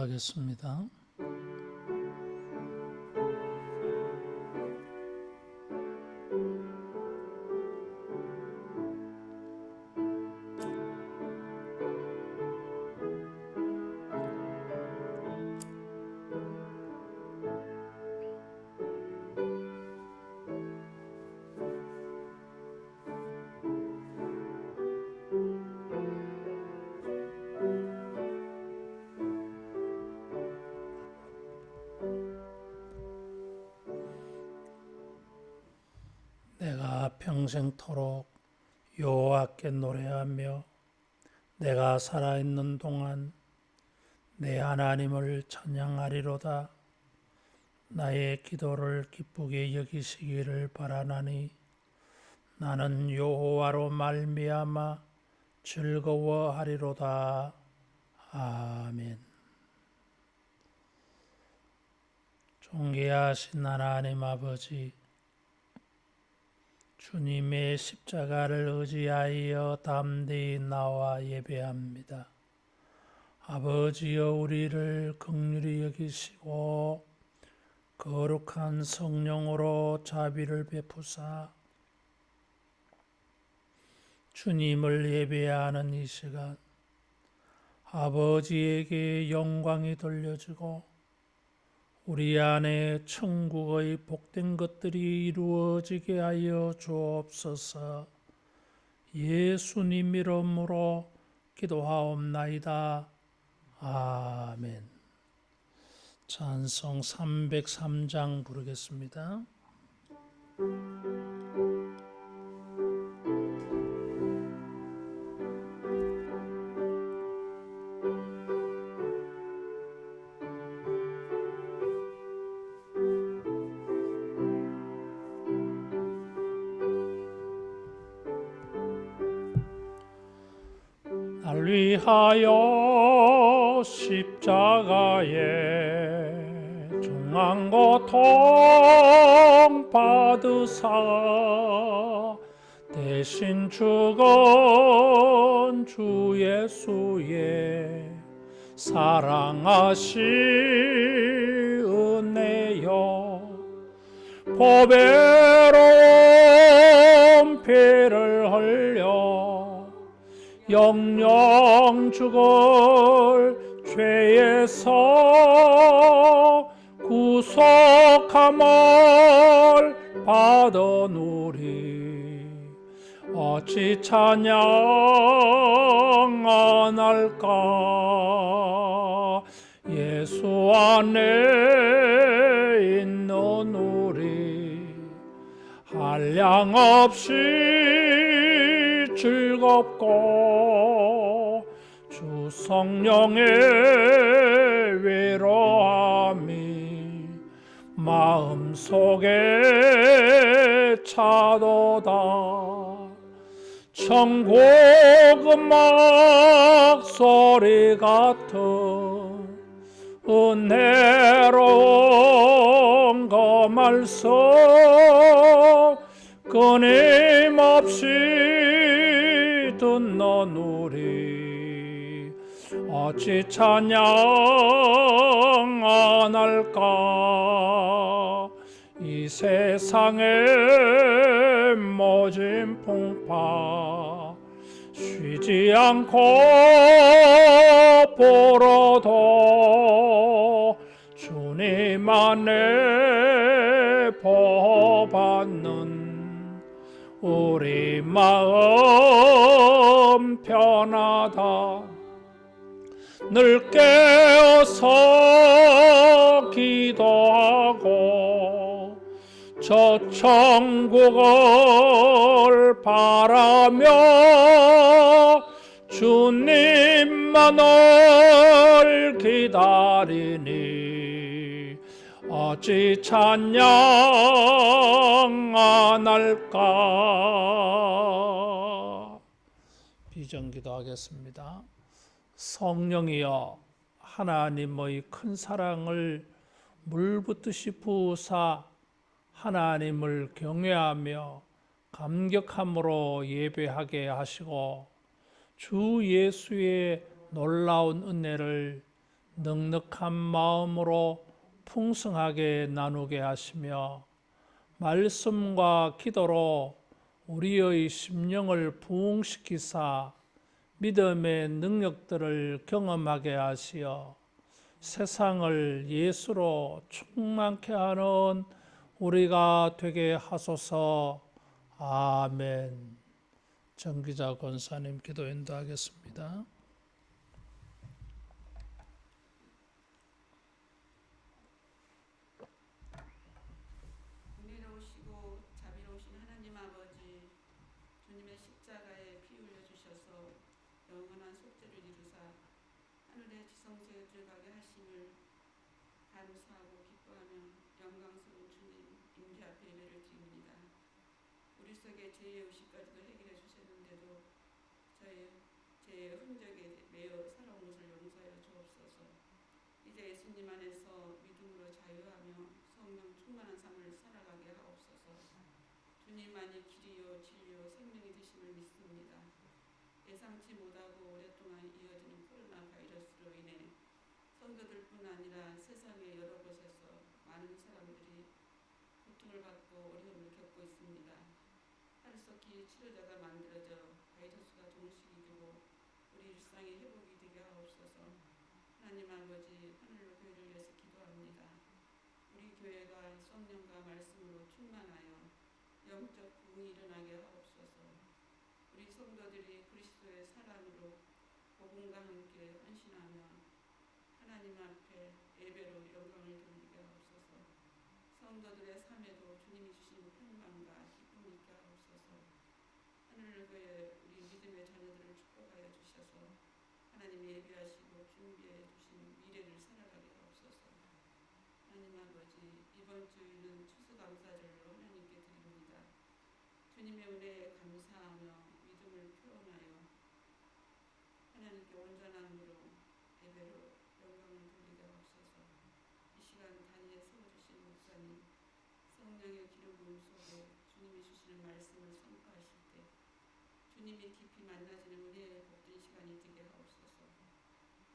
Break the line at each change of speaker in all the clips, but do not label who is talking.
기도하겠습니다. 내가 평생토록 여호와께 노래하며 내가 살아있는 동안 내 하나님을 찬양하리로다. 나의 기도를 기쁘게 여기시기를 바라나니 나는 여호와로 말미암아 즐거워하리로다. 아멘. 존귀하신 하나님 아버지, 주님의 십자가를 의지하여 담대히 나와 예배합니다. 아버지여, 우리를 긍휼히 여기시고 거룩한 성령으로 자비를 베푸사 주님을 예배하는 이 시간 아버지에게 영광이 돌려지고 우리 안에 천국의 복된 것들이 이루어지게 하여 주옵소서. 예수님 이름으로 기도하옵나이다. 아멘. 찬송 303장 부르겠습니다. 날 위하여 십자가에 중한 고통 받으사 대신 죽은 주 예수의 사랑하시 은혜여, 보배로운 피를 흘려 영영 죽을 죄에서 구속함을 받은 우리 어찌 찬양 안 할까. 예수 안에 있는 우리 한량없이 즐겁고 주 성령의 외로함이 마음속에 차도다. 천국 음악 소리 같은 은혜로운 그 말씀 끊임없이 듣는 우리 어찌 찬양 안 할까. 이 세상의 모진 풍파 쉬지 않고 보러도 주님 안에 보호받는 우리 마음 편하다. 늘 깨어서 기도하고 저 천국을 바라며 주님만을 기다리니 어찌 찬양 안 할까. 비전기도하겠습니다. 성령이여, 하나님의 큰 사랑을 물붓듯이 부으사 하나님을 경외하며 감격함으로 예배하게 하시고 주 예수의 놀라운 은혜를 넉넉한 마음으로 풍성하게 나누게 하시며 말씀과 기도로 우리의 심령을 부흥시키사 믿음의 능력들을 경험하게 하시어 세상을 예수로 충만케 하는 우리가 되게 하소서. 아멘. 정기자 권사님 기도 인도하겠습니다.
은혜로우시고 자비로우신 하나님 아버지, 주님의 십자가에 피 흘려 주셔서 영원한 속죄를 이루사 하늘의 지성소에 들어가게 하심을 감사하고 기뻐하며 영광스러운 주님 임재 앞에 예배를 드립니다. 우리 속에 죄의 의식까지도 해결해 주셨는데도 저의 죄의 흔적에 매여 살아온 것을 용서하여 주옵소서. 이제 예수님 안에서 믿음으로 자유하며 성령 충만한 삶을 살아가게 하옵소서. 주님만이 길이요 진리요 생명이 되심을 믿습니다. 예상치 못하고 오랫동안 이어지는 코로나 바이러스로 인해 성도들뿐 아니라 세상의 여러 곳에서 많은 사람들이 고통을 받고 어려움을 겪고 있습니다. 하루속히 치료자가 만들어져 바이러스가 종식이 되고 우리 일상의 회복이 되게 하옵소서. 하나님 아버지, 하늘로 교회를 위해서 기도합니다. 우리 교회가 성령과 말씀으로 충만하여 영적 부흥이 일어나게 하옵소서. 우리 성도들이 그리스도의 사랑으로 복음과 함께 헌신하며 하나님 앞에 예배로 영광을 돌리게 하옵소서. 성도들의 삶에도 주님이 주신 평강과 기쁨이 있게 하옵소서. 하늘을 교회 우리 믿음의 자녀들을 축복하여 주셔서 하나님 예비하시고 준비해 주신 미래를 살아가게 하옵소서. 하나님 아버지, 이번 주일은 추수감사절로 하나님께 드립니다. 주님의 은혜에 감사하며 믿음을 표현하여 하나님께 온전함으로 예배로 영광을 돌리게 하옵소서. 이 시간 단위에 세워주신 목사님, 성령의 기름 부음 속에 주님이 주시는 말씀을 선포하실 때 주님이 깊이 만나시는 은혜의 복된 시간이 되게 하옵소서.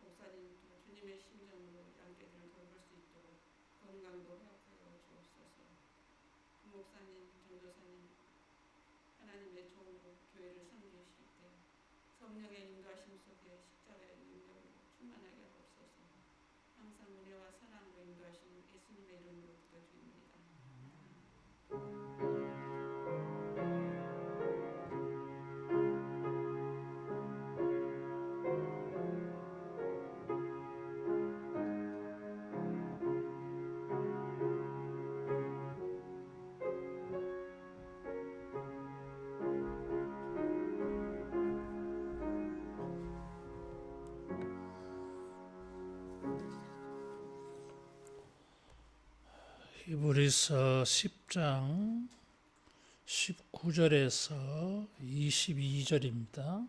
목사님도 주님의 심정으로 양떼들을 돌볼 수 있도록 건강도 회복하여 주옵소서. 목사님, 전도사님, 하나님의 종으로 교회를 섬기실 때 성령의 인도하심 속에 십자가의 능력으로 충만하게 하옵소서. 항상 은혜와 사랑으로 인도하시는 예수님의 이름으로 기도드립니다.
히브리서 10장 19절에서 22절입니다.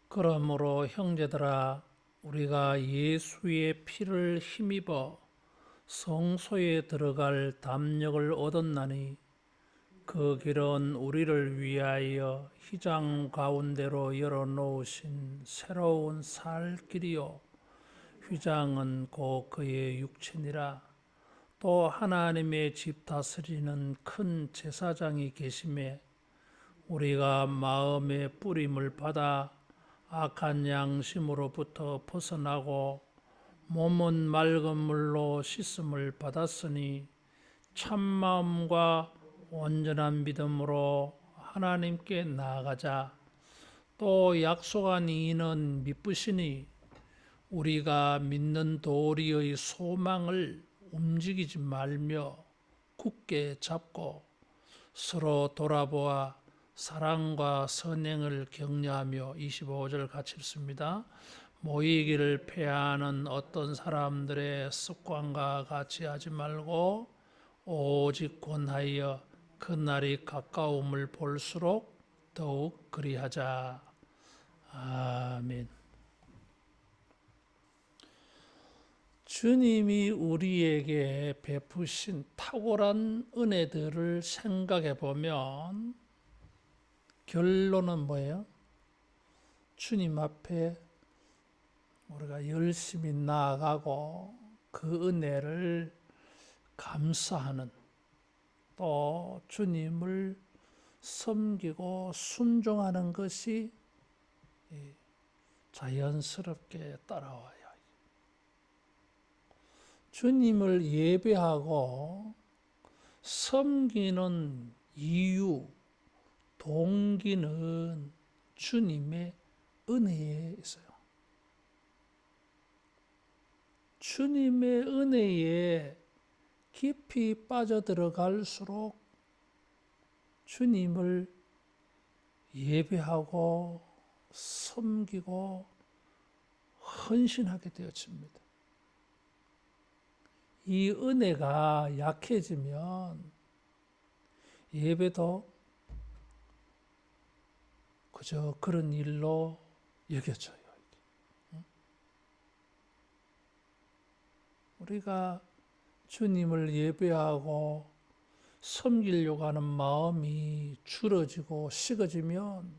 그러므로 형제들아, 우리가 예수의 피를 힘입어 성소에 들어갈 담력을 얻었나니 그 길은 우리를 위하여 휘장 가운데로 열어놓으신 새로운 살 길이요 휘장은 곧 그의 육체니라. 또 하나님의 집 다스리는 큰 제사장이 계심에 우리가 마음의 뿌림을 받아 악한 양심으로부터 벗어나고 몸은 맑은 물로 씻음을 받았으니 참마음과 온전한 믿음으로 하나님께 나아가자. 또 약속한 이는 미쁘시니 우리가 믿는 도리의 소망을 움직이지 말며 굳게 잡고 서로 돌아보아 사랑과 선행을 격려하며 25절 같이 읽습니다. 모이기를 폐하는 어떤 사람들의 습관과 같이 하지 말고 오직 권하여 그날이 가까움을 볼수록 더욱 그리하자. 아멘. 주님이 우리에게 베푸신 탁월한 은혜들을 생각해 보면 결론은 뭐예요? 주님 앞에 우리가 열심히 나아가고 그 은혜를 감사하는, 또 주님을 섬기고 순종하는 것이 자연스럽게 따라와요. 주님을 예배하고 섬기는 이유, 동기는 주님의 은혜에 있어요. 주님의 은혜에 깊이 빠져들어갈수록 주님을 예배하고 섬기고 헌신하게 되어집니다. 이 은혜가 약해지면 예배도 그저 그런 일로 여겨져요. 우리가 주님을 예배하고 섬기려고 하는 마음이 줄어지고 식어지면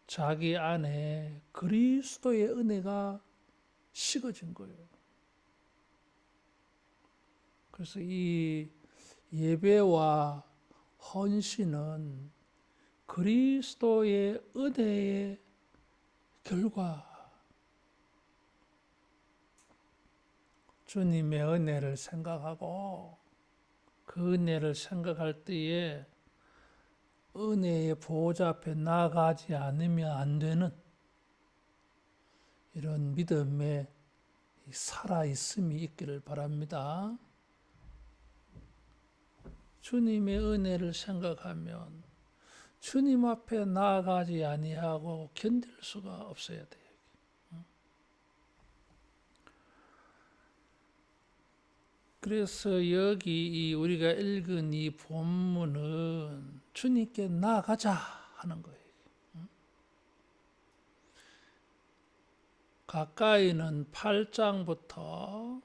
자기 안에 그리스도의 은혜가 식어진 거예요. 그래서 이 예배와 헌신은 그리스도의 은혜의 결과, 주님의 은혜를 생각하고 그 은혜를 생각할 때에 은혜의 보호자 앞에 나아가지 않으면 안 되는 이런 믿음의 살아있음이 있기를 바랍니다. 주님의 은혜를 생각하면 주님 앞에 나아가지 아니하고 견딜 수가 없어야 돼요. 그래서 여기 우리가 읽은 이 본문은 주님께 나아가자 하는 거예요. 가까이는 8장부터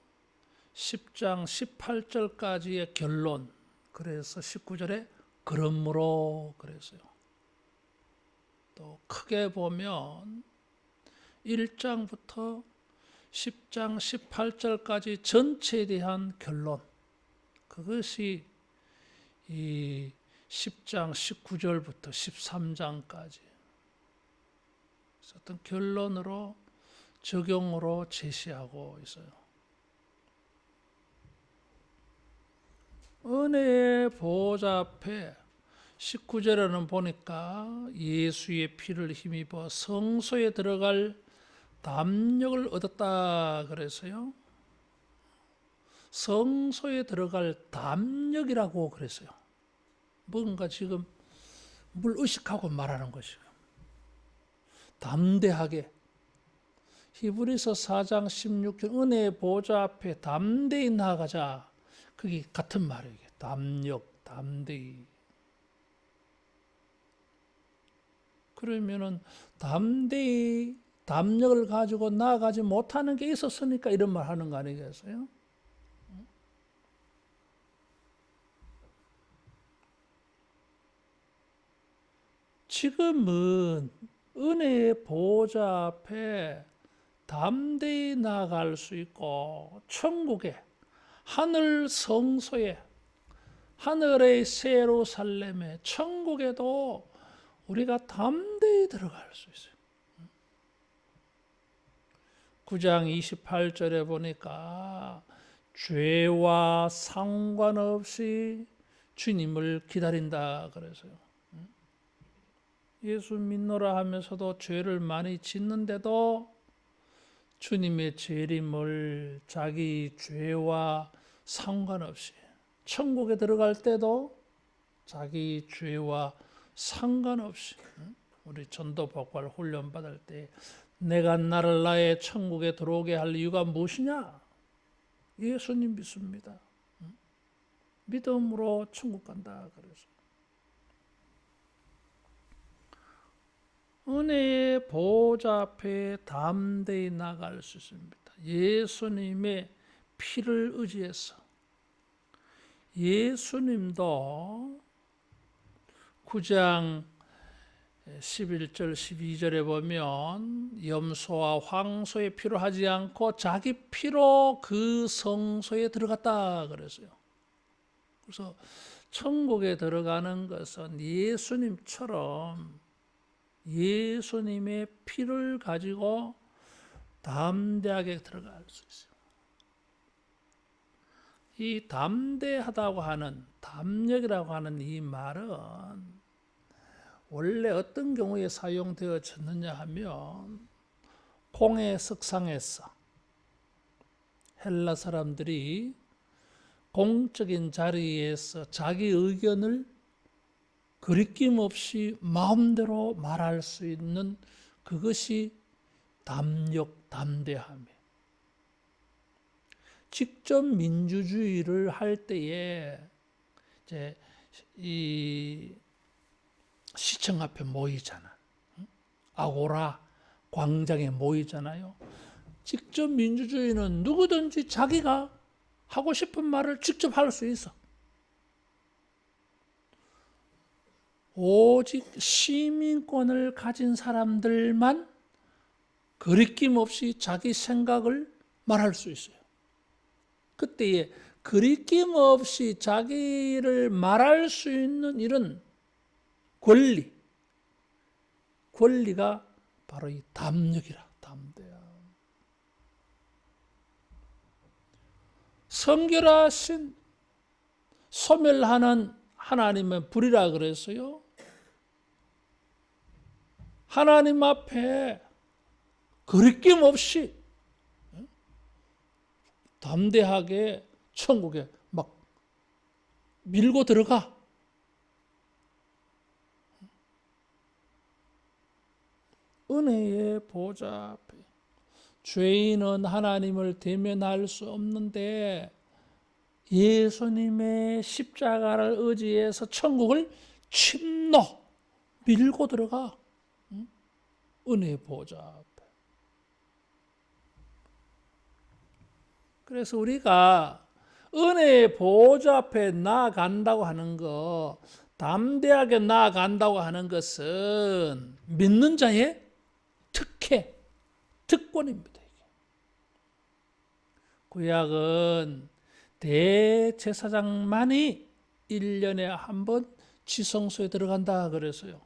10장 18절까지의 결론, 그래서 19절에 그러므로 그랬어요. 또 크게 보면 1장부터 10장 18절까지 전체에 대한 결론, 그것이 이 10장 19절부터 13장까지 어떤 결론으로 적용으로 제시하고 있어요. 은혜의 보호자 앞에 19절에는 보니까 예수의 피를 힘입어 성소에 들어갈 담력을 얻었다 그랬어요. 성소에 들어갈 담력이라고 그랬어요. 뭔가 지금 물의식하고 말하는 것이고, 담대하게 히브리서 4장 16절 은혜의 보좌 앞에 담대히 나아가자, 그게 같은 말이에요. 담력, 담대히. 그러면은 담대히 담력을 가지고 나아가지 못하는 게 있었으니까 이런 말 하는 거 아니겠어요? 지금은 은혜의 보호자 앞에 담대히 나아갈 수 있고, 천국에, 하늘 성소에, 하늘의 새 예루살렘에, 천국에도 우리가 담대히 들어갈 수 있어요. 9장 28절에 보니까 죄와 상관없이 주님을 기다린다 그래서요. 예수 믿노라 하면서도 죄를 많이 짓는데도 주님의 재림을 자기 죄와 상관없이, 천국에 들어갈 때도 자기 죄와 상관없이, 우리 전도 복활 훈련 받을 때 내가 나를 나의 천국에 들어오게 할 이유가 무엇이냐? 예수님 믿습니다. 믿음으로 천국 간다 그래서. 은혜의 보호자 앞에 담대히 나갈 수 있습니다. 예수님의 피를 의지해서 예수님도 9장 11절 12절에 보면 염소와 황소의 피로 하지 않고 자기 피로 그 성소에 들어갔다 그랬어요. 그래서 천국에 들어가는 것은 예수님처럼 예수님의 피를 가지고 담대하게 들어갈 수 있어요. 이 담대하다고 하는, 담력이라고 하는 이 말은 원래 어떤 경우에 사용되어졌느냐 하면 공회 석상에서 헬라 사람들이 공적인 자리에서 자기 의견을 거리낌 없이 마음대로 말할 수 있는 그것이 담력, 담대함이에요. 직접 민주주의를 할 때에 이제 이 시청 앞에 모이잖아. 아고라 광장에 모이잖아요. 직접 민주주의는 누구든지 자기가 하고 싶은 말을 직접 할 수 있어. 오직 시민권을 가진 사람들만 거리낌 없이 자기 생각을 말할 수 있어요. 그때에 거리낌 없이 자기를 말할 수 있는 이런 권리가 바로 이 담력이라, 담대함. 성결하신 소멸하는 하나님의 불이라 그랬어요. 하나님 앞에 거리낌 없이 담대하게 천국에 막 밀고 들어가. 은혜의 보좌 앞에 죄인은 하나님을 대면할 수 없는데 예수님의 십자가를 의지해서 천국을 침노 밀고 들어가. 은혜의 보좌 앞에. 그래서 우리가 은혜의 보좌 앞에 나아간다고 하는 것, 담대하게 나아간다고 하는 것은 믿는 자의 특권입니다. 구약은 대제사장만이 1년에 한 번 지성소에 들어간다 그래서요.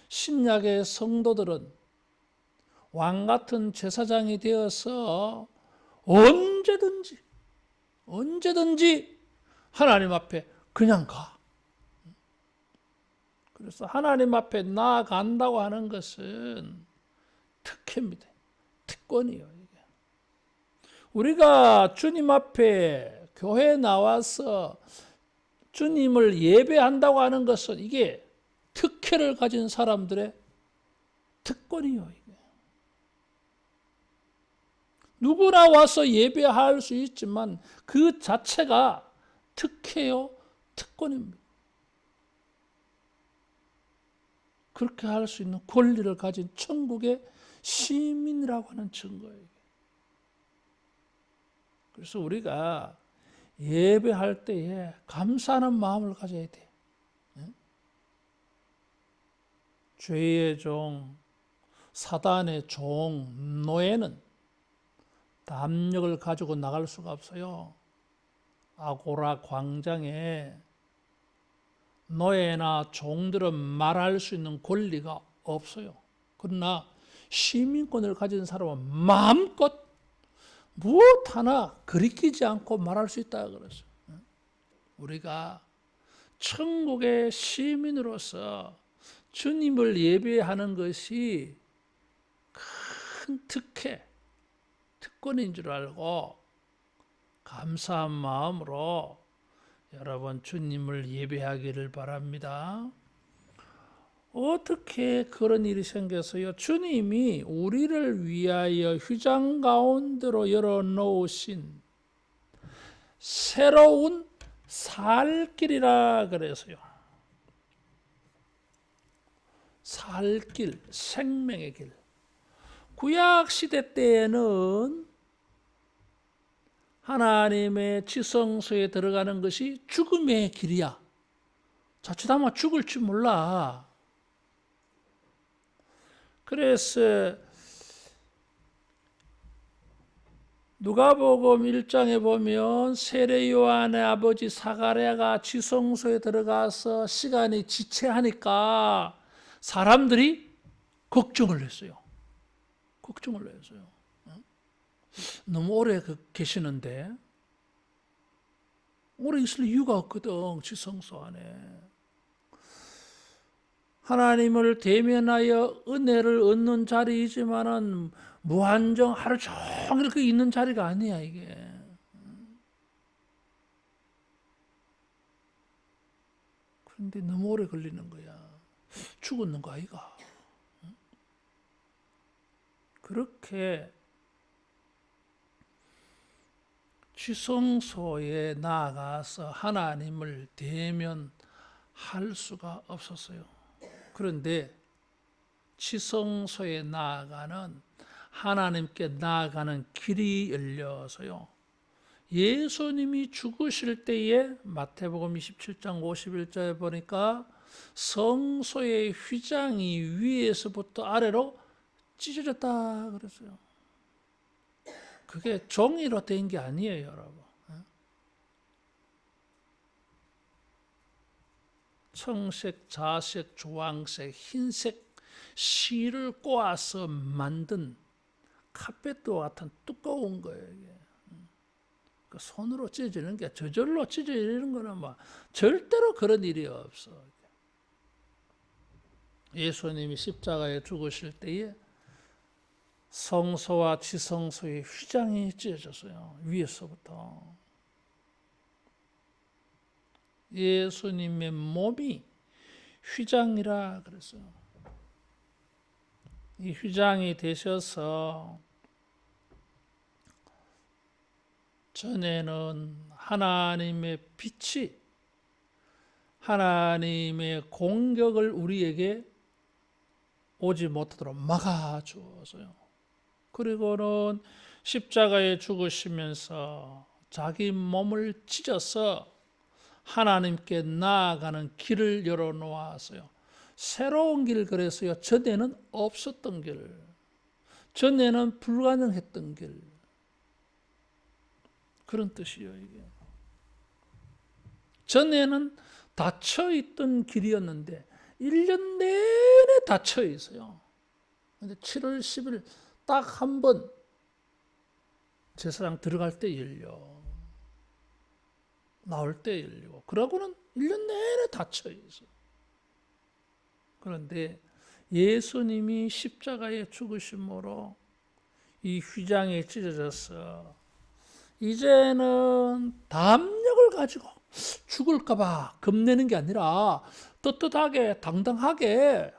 신약의 성도들은 왕 같은 제사장이 되어서 언제든지 하나님 앞에 그냥 가. 그래서 하나님 앞에 나아간다고 하는 것은 특혜입니다. 특권이에요. 이게. 우리가 주님 앞에 교회에 나와서 주님을 예배한다고 하는 것은 이게 특혜를 가진 사람들의 특권이에요. 이게. 누구나 와서 예배할 수 있지만 그 자체가 특혜요, 특권입니다. 그렇게 할 수 있는 권리를 가진 천국의 시민이라고 하는 증거예요. 그래서 우리가 예배할 때에 감사하는 마음을 가져야 돼. 죄의 종, 사단의 종, 노예는 담력을 가지고 나갈 수가 없어요. 아고라 광장에 노예나 종들은 말할 수 있는 권리가 없어요. 그러나 시민권을 가진 사람은 마음껏 무엇 하나 거리끼지 않고 말할 수 있다 그랬어요. 우리가 천국의 시민으로서 주님을 예배하는 것이 큰 특권인 줄 알고 감사한 마음으로 여러분 주님을 예배하기를 바랍니다. 어떻게 그런 일이 생겼어요? 주님이 우리를 위하여 휘장 가운데로 열어놓으신 새로운 살 길이라 그래서요. 살 길, 생명의 길. 구약 시대 때에는 하나님의 지성소에 들어가는 것이 죽음의 길이야. 자칫하면 죽을지 몰라. 그래서 누가복음 1장에 보면 세례 요한의 아버지 사가랴가 지성소에 들어가서 시간이 지체하니까 사람들이 걱정을 했어요. 걱정을 했어요. 너무 오래 계시는데 오래 있을 이유가 없거든. 지성소 안에 하나님을 대면하여 은혜를 얻는 자리이지만은 무한정 하루 종일 그 있는 자리가 아니야 이게. 그런데 너무 오래 걸리는 거야. 죽었는 거 아이가. 그렇게 지성소에 나아가서 하나님을 대면할 수가 없었어요. 그런데 지성소에 나아가는 하나님께 나아가는 길이 열려서요. 예수님이 죽으실 때에 마태복음 27장 51절에 보니까 성소의 휘장이 위에서부터 아래로 찢어졌다 그랬어요. 그게 종이로 된 게 아니에요, 여러분. 청색, 자색, 주황색, 흰색 실을 꼬아서 만든 카펫과 같은 두꺼운 거예요. 이게. 그 손으로 찢어지는 게 저절로 찢어지는 거는 뭐 절대로 그런 일이 없어. 예수님이 십자가에 죽으실 때에 성소와 지성소의 휘장이 찢어졌어요. 위에서부터. 예수님의 몸이 휘장이라 그랬어요. 이 휘장이 되셔서 전에는 하나님의 빛이 하나님의 공격을 우리에게 오지 못하도록 막아주었어요. 그리고는 십자가에 죽으시면서 자기 몸을 찢어서 하나님께 나아가는 길을 열어놓았어요. 새로운 길 그랬어요. 전에는 없었던 길, 전에는 불가능했던 길, 그런 뜻이에요. 이게 전에는 닫혀있던 길이었는데 1년 내내 닫혀 있어요. 근데 7월 10일 딱 한 번 제사장 들어갈 때 열려, 나올 때 열리고, 그러고는 1년 내내 닫혀 있어. 그런데 예수님이 십자가에 죽으심으로 이 휘장이 찢어져서 이제는 담력을 가지고 죽을까봐 겁내는 게 아니라 떳떳하게 당당하게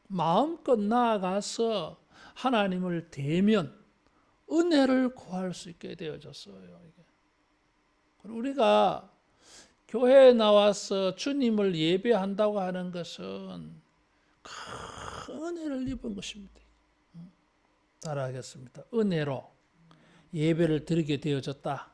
마음껏 나아가서 하나님을 대면 은혜를 구할 수 있게 되어졌어요. 우리가 교회에 나와서 주님을 예배한다고 하는 것은 큰 은혜를 입은 것입니다. 따라하겠습니다. 은혜로 예배를 드리게 되어졌다.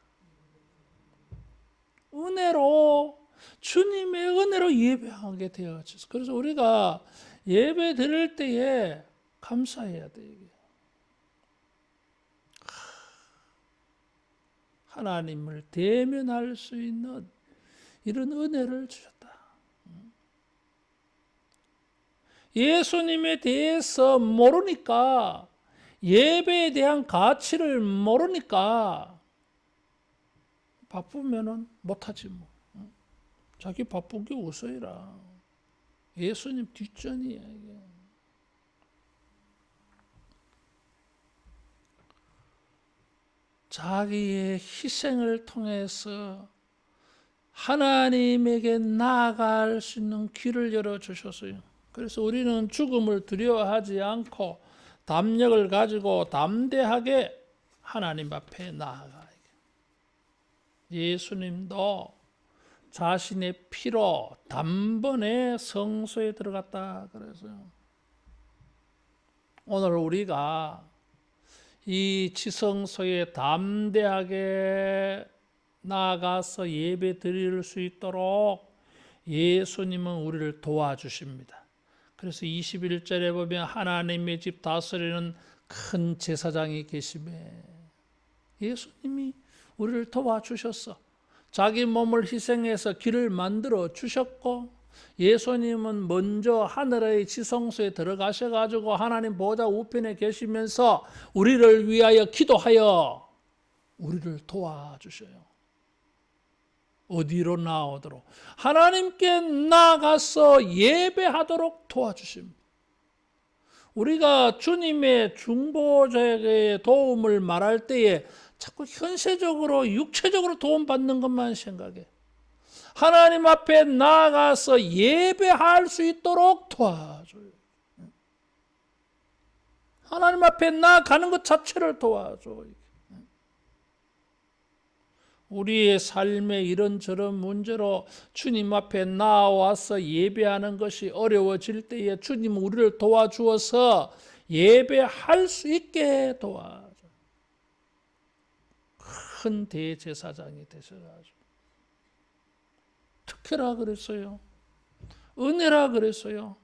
은혜로, 주님의 은혜로 예배하게 되어졌어. 그래서 우리가 예배 드릴 때에 감사해야 돼. 하나님을 대면할 수 있는 이런 은혜를 주셨다. 예수님에 대해서 모르니까, 예배에 대한 가치를 모르니까 바쁘면은 못하지 뭐. 자기 바쁜 게 웃어이라. 예수님 뒷전이야 이게. 자기의 희생을 통해서 하나님에게 나아갈 수 있는 길을 열어주셨어요. 그래서 우리는 죽음을 두려워하지 않고 담력을 가지고 담대하게 하나님 앞에 나아가요. 예수님도 자신의 피로 단번에 성소에 들어갔다 그래서요. 오늘 우리가 이 지성소에 담대하게 나아가서 예배 드릴 수 있도록 예수님은 우리를 도와주십니다. 그래서 21절에 보면 하나님의 집 다스리는 큰 제사장이 계시매 예수님이 우리를 도와주셨어. 자기 몸을 희생해서 길을 만들어 주셨고 예수님은 먼저 하늘의 지성소에 들어가셔가지고 하나님 보좌 우편에 계시면서 우리를 위하여 기도하여 우리를 도와주셔요. 어디로 나오도록? 하나님께 나아가서 예배하도록 도와주십니다. 우리가 주님의 중보자에게 도움을 말할 때에 자꾸 현세적으로 육체적으로 도움받는 것만 생각해. 하나님 앞에 나아가서 예배할 수 있도록 도와줘요. 하나님 앞에 나아가는 것 자체를 도와줘요. 우리의 삶의 이런저런 문제로 주님 앞에 나와서 예배하는 것이 어려워질 때에 주님은 우리를 도와주어서 예배할 수 있게 도와줘요. 큰 대제사장이 되셔가지고 특혜라 그랬어요. 은혜라 그랬어요.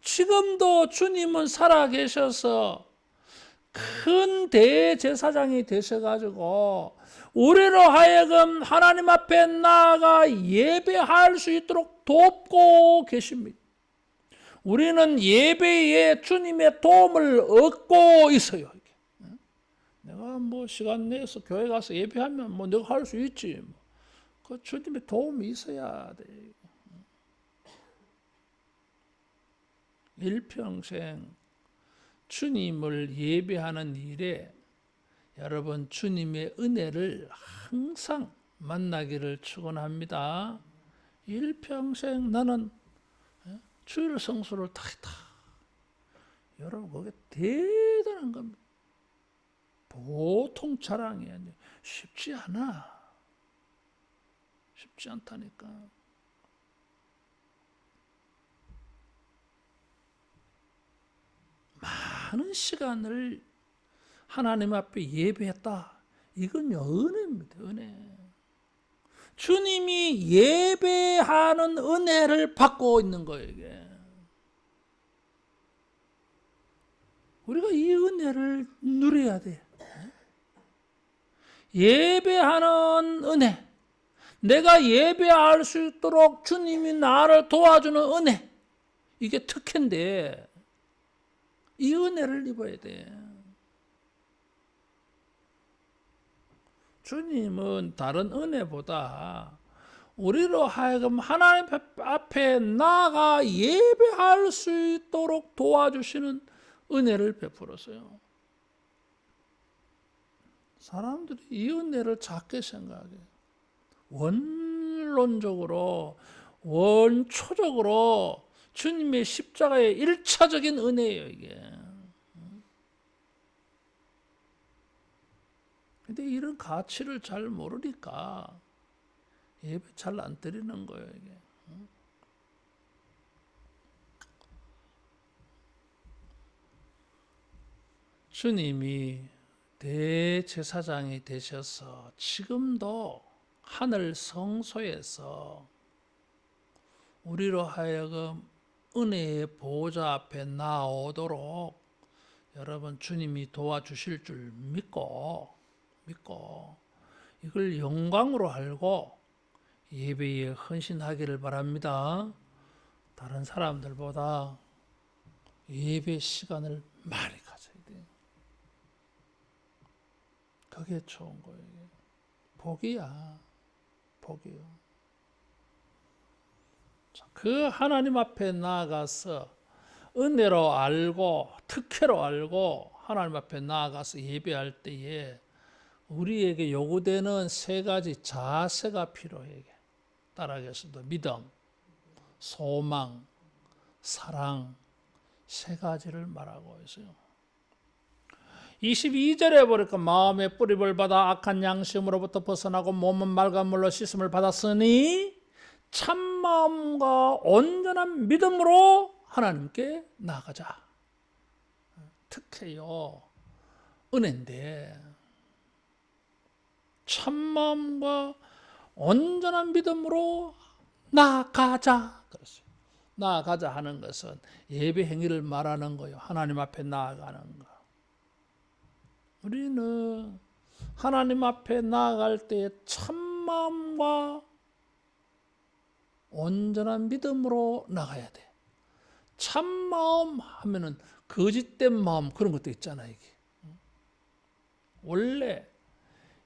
지금도 주님은 살아계셔서 큰 대제사장이 되셔가지고 우리로 하여금 하나님 앞에 나아가 예배할 수 있도록 돕고 계십니다. 우리는 예배에 주님의 도움을 얻고 있어요. 내가 뭐 시간 내서 교회 가서 예배하면 뭐 내가 할 수 있지. 그 주님의 도움이 있어야 돼. 일평생 주님을 예배하는 일에 여러분 주님의 은혜를 항상 만나기를 축원합니다. 일평생 나는 주일 성수를 다 했다. 여러분 그게 대단한 겁니다. 보통 자랑이 아니에요. 쉽지 않아. 쉽지 않다니까. 많은 시간을 하나님 앞에 예배했다. 이건요 은혜입니다. 은혜. 주님이 예배하는 은혜를 받고 있는 거예요. 이게. 우리가 이 은혜를 누려야 돼. 예배하는 은혜. 내가 예배할 수 있도록 주님이 나를 도와주는 은혜. 이게 특혜인데 이 은혜를 입어야 돼. 주님은 다른 은혜보다 우리로 하여금 하나님 앞에 나아가 예배할 수 있도록 도와주시는 은혜를 베풀었어요. 사람들이 이 은혜를 작게 생각해. 원론적으로, 원초적으로 주님의 십자가의 일차적인 은혜예요, 이게. 근데 이런 가치를 잘 모르니까 예배 잘 안 드리는 거예요, 이게. 주님이 대제사장이 되셔서 지금도 하늘 성소에서 우리로 하여금 은혜의 보좌 앞에 나오도록 여러분 주님이 도와주실 줄 믿고 이걸 영광으로 알고 예배에 헌신하기를 바랍니다. 다른 사람들보다 예배 시간을 많이 가져야 돼요. 그게 좋은 거예요. 복이야. 복이요. 그 하나님 앞에 나아가서 은혜로 알고 특혜로 알고 하나님 앞에 나아가서 예배할 때에 우리에게 요구되는 세 가지 자세가 필요해요. 따라하겠습니다. 믿음, 소망, 사랑 세 가지를 말하고 있어요. 22절에 보니까 마음의 뿌리를 받아 악한 양심으로부터 벗어나고 몸은 맑은 물로 씻음을 받았으니 참마음과 온전한 믿음으로 하나님께 나아가자. 특혜요. 은혜인데 참마음과 온전한 믿음으로 나아가자 그랬어요. 나아가자 하는 것은 예배 행위를 말하는 거예요. 하나님 앞에 나아가는 거. 우리는 하나님 앞에 나아갈 때 참마음과 온전한 믿음으로 나가야 돼. 참마음 하면은 거짓된 마음 그런 것도 있잖아 이게. 원래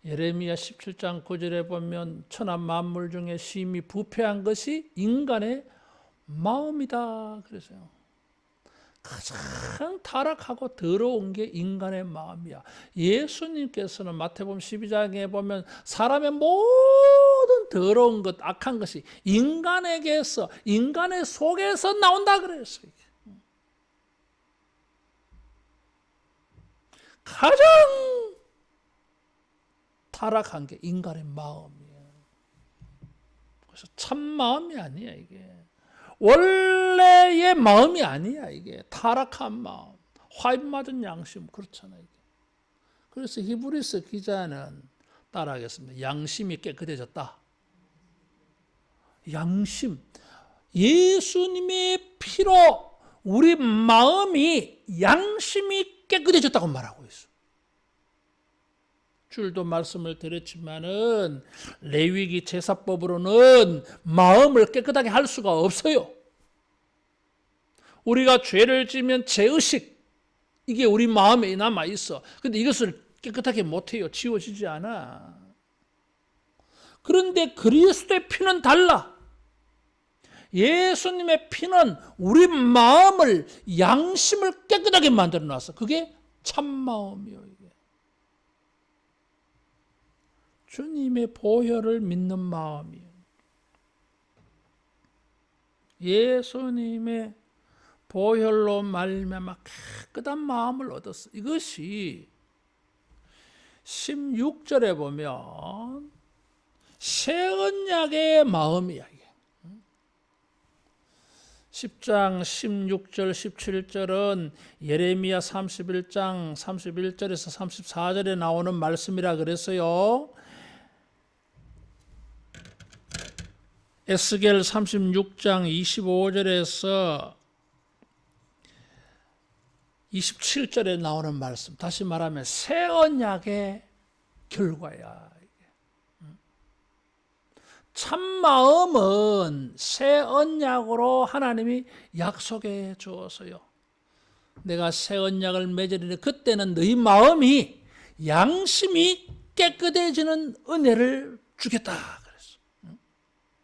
예레미야 17장 9절에 보면 천하 만물 중에 심히 부패한 것이 인간의 마음이다 그래서요. 가장 타락하고 더러운 게 인간의 마음이야. 예수님께서는 마태복음 12장에 보면 사람의 모든 더러운 것, 악한 것이 인간에게서, 인간의 속에서 나온다 그랬어요. 가장 타락한 게 인간의 마음이에요. 그래서 참 마음이 아니야 이게. 원래의 마음이 아니야 이게. 타락한 마음, 화입 맞은 양심 그렇잖아요 이게. 그래서 히브리서 기자는 따라하겠습니다. 양심이 깨끗해졌다. 양심, 예수님의 피로 우리 마음이 양심이 깨끗해졌다고 말하고 있어. 줄도 말씀을 드렸지만은 레위기 제사법으로는 마음을 깨끗하게 할 수가 없어요. 우리가 죄를 지면 죄의식 이게 우리 마음에 남아 있어. 근데 이것을 깨끗하게 못해요. 지워지지 않아. 그런데 그리스도의 피는 달라. 예수님의 피는 우리 마음을 양심을 깨끗하게 만들어 놨어. 그게 참마음이요. 주님의 보혈을 믿는 마음이에요. 예수님의 보혈로 말미암아 깨끗한 마음을 얻었어. 이것이 16절에 보면 새 언약의 마음이야. 이게. 10장 16절 17절은 예레미야 31장 31절에서 34절에 나오는 말씀이라 그랬어요. 에스겔 36장 25절에서 27절에 나오는 말씀. 다시 말하면 새 언약의 결과야. 참마음은 새 언약으로 하나님이 약속해 주었어요. 내가 새 언약을 맺으리니 그때는 너희 마음이 양심이 깨끗해지는 은혜를 주겠다.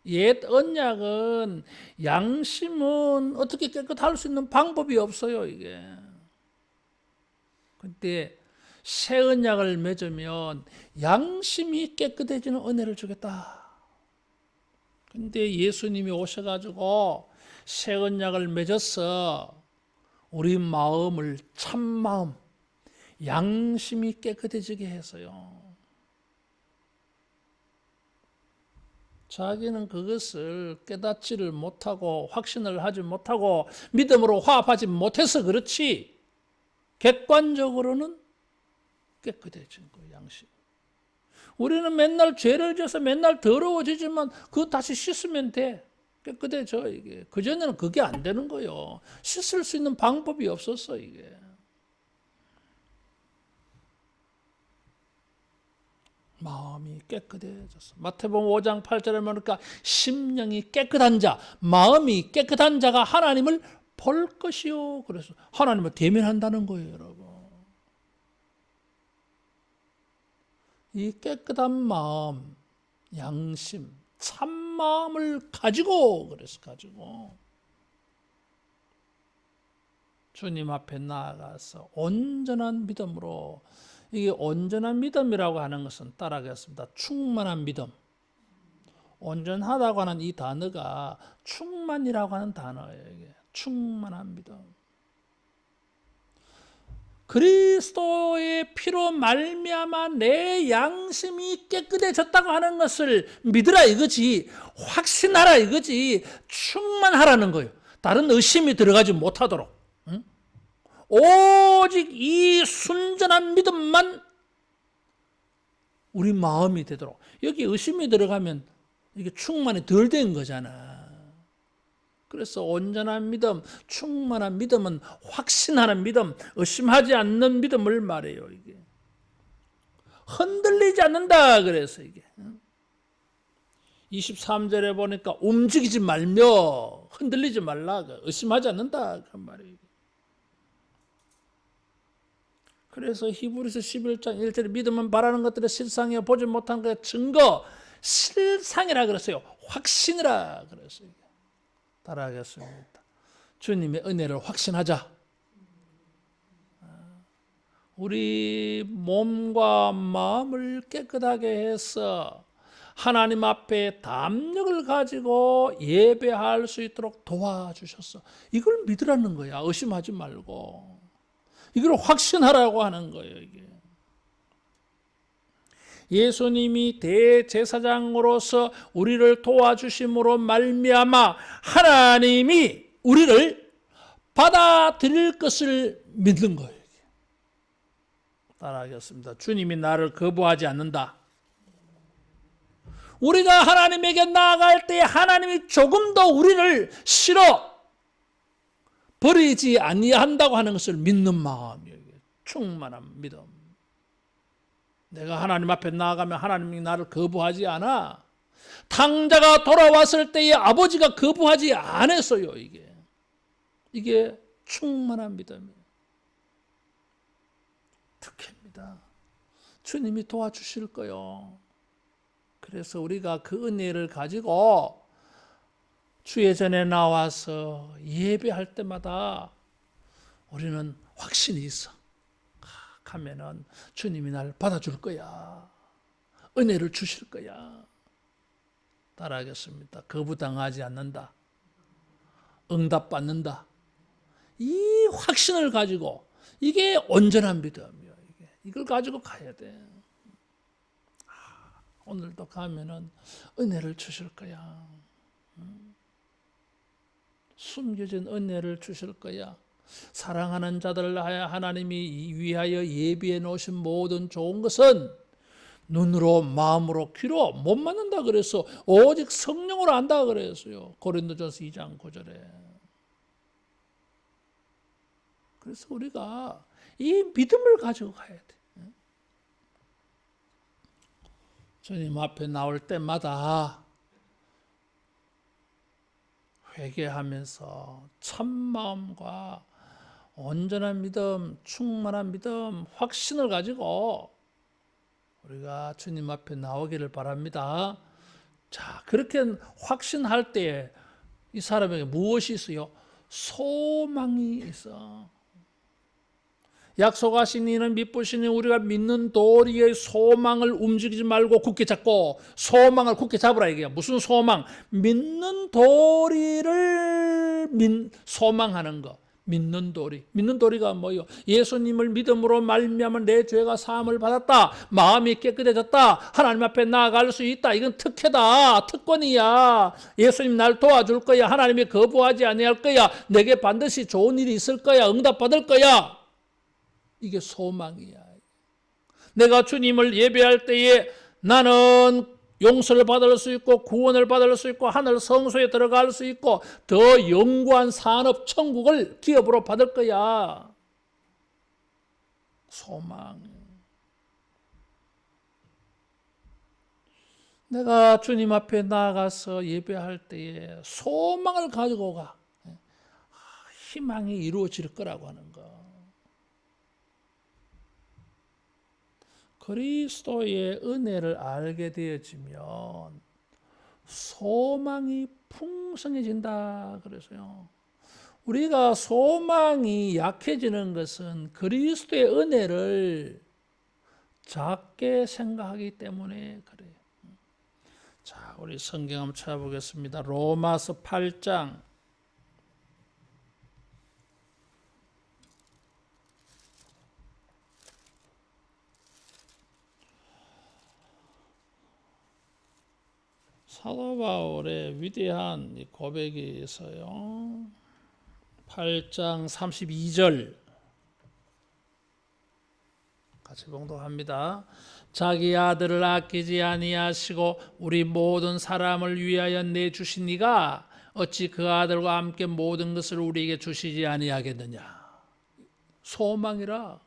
옛 언약은 양심은 어떻게 깨끗할 수 있는 방법이 없어요 이게. 근데 새 언약을 맺으면 양심이 깨끗해지는 은혜를 주겠다. 근데 예수님이 오셔가지고 새 언약을 맺어서 우리 마음을 참마음, 양심이 깨끗해지게 했어요. 자기는 그것을 깨닫지를 못하고 확신을 하지 못하고 믿음으로 화합하지 못해서 그렇지 객관적으로는 깨끗해진 거예요. 양심. 우리는 맨날 죄를 져서 맨날 더러워지지만 그거 다시 씻으면 돼. 깨끗해져 이게. 그전에는 그게 안 되는 거예요. 씻을 수 있는 방법이 없었어 이게. 마음이 깨끗해졌어. 마태복음 5장 8절에 보니까 심령이 깨끗한 자, 마음이 깨끗한 자가 하나님을 볼 것이요. 그래서 하나님을 대면한다는 거예요, 여러분. 이 깨끗한 마음, 양심, 참 마음을 가지고 주님 앞에 나아가서 온전한 믿음으로. 이게 온전한 믿음이라고 하는 것은 따라하겠습니다. 충만한 믿음. 온전하다고 하는 이 단어가 충만이라고 하는 단어예요. 이게. 충만한 믿음. 그리스도의 피로 말미암아 내 양심이 깨끗해졌다고 하는 것을 믿으라 이거지. 확신하라 이거지. 충만하라는 거예요. 다른 의심이 들어가지 못하도록. 응? 오직 이 순전한 믿음만 우리 마음이 되도록. 여기 의심이 들어가면 이게 충만이 덜 된 거잖아. 그래서 온전한 믿음, 충만한 믿음은 확신하는 믿음, 의심하지 않는 믿음을 말해요. 이게 흔들리지 않는다. 그래서 이게 23절에 보니까 움직이지 말며 흔들리지 말라. 의심하지 않는다. 그런 말이에요. 그래서 히브리서 11장 1절에 믿음은 바라는 것들의 실상이요 보지 못한 것의 증거, 실상이라 그랬어요. 확신이라 그랬어요. 따라하겠습니다. 주님의 은혜를 확신하자. 우리 몸과 마음을 깨끗하게 해서 하나님 앞에 담력을 가지고 예배할 수 있도록 도와주셨어. 이걸 믿으라는 거야. 의심하지 말고. 이걸 확신하라고 하는 거예요. 이게. 예수님이 대제사장으로서 우리를 도와주심으로 말미암아 하나님이 우리를 받아들일 것을 믿는 거예요. 따라하겠습니다. 주님이 나를 거부하지 않는다. 우리가 하나님에게 나아갈 때 하나님이 조금 더 우리를 싫어 버리지 아니한다고 하는 것을 믿는 마음이에요. 충만한 믿음. 내가 하나님 앞에 나아가면 하나님이 나를 거부하지 않아. 탕자가 돌아왔을 때에 아버지가 거부하지 않았어요. 이게 충만한 믿음이에요. 특혜입니다. 주님이 도와주실 거요. 그래서 우리가 그 은혜를 가지고 주의 전에 나와서 예배할 때마다 우리는 확신이 있어. 하면은 주님이 날 받아줄 거야. 은혜를 주실 거야. 따라하겠습니다. 거부당하지 않는다. 응답받는다. 이 확신을 가지고 이게 온전한 믿음이에요. 이걸 가지고 가야 돼. 오늘도 가면은 은혜를 주실 거야. 숨겨진 은혜를 주실 거야. 사랑하는 자들을 하나님이 위하여 예비해 놓으신 모든 좋은 것은 눈으로 마음으로 귀로 못 만난다 그래서 오직 성령으로 안다 그랬어요. 고린도전서 2장 9절에. 그래서 우리가 이 믿음을 가지고 가야 돼. 주님 앞에 나올 때마다 회개하면서 참마음과 온전한 믿음, 충만한 믿음, 확신을 가지고 우리가 주님 앞에 나오기를 바랍니다. 자, 그렇게 확신할 때에 이 사람에게 무엇이 있어요? 소망이 있어. 약속하신 이는 미쁘시니 우리가 믿는 도리의 소망을 움직이지 말고 굳게 잡고 소망을 굳게 잡으라 이게요. 무슨 소망? 믿는 도리를 소망하는 거. 믿는 도리. 믿는 도리가 뭐예요? 예수님을 믿음으로 말미암아 내 죄가 사함을 받았다. 마음이 깨끗해졌다. 하나님 앞에 나아갈 수 있다. 이건 특혜다. 특권이야. 예수님 날 도와줄 거야. 하나님이 거부하지 아니할 거야. 내게 반드시 좋은 일이 있을 거야. 응답받을 거야. 이게 소망이야. 내가 주님을 예배할 때에 나는 용서를 받을 수 있고 구원을 받을 수 있고 하늘 성소에 들어갈 수 있고 더 영구한 산업 천국을 기업으로 받을 거야. 소망. 내가 주님 앞에 나아가서 예배할 때에 소망을 가지고 가. 희망이 이루어질 거라고 하는 거. 그리스도의 은혜를 알게 되어지면 소망이 풍성해진다 그래서요. 우리가 소망이 약해지는 것은 그리스도의 은혜를 작게 생각하기 때문에 그래요. 자, 우리 성경 한번 찾아보겠습니다. 로마서 8장 '사도 바울의 위대한 고백이 있어요. 8장 32절 같이 봉독합니다. 자기 아들을 아끼지 아니하시고 우리 모든 사람을 위하여 내주시니가 어찌 그 아들과 함께 모든 것을 우리에게 주시지 아니하겠느냐. 소망이라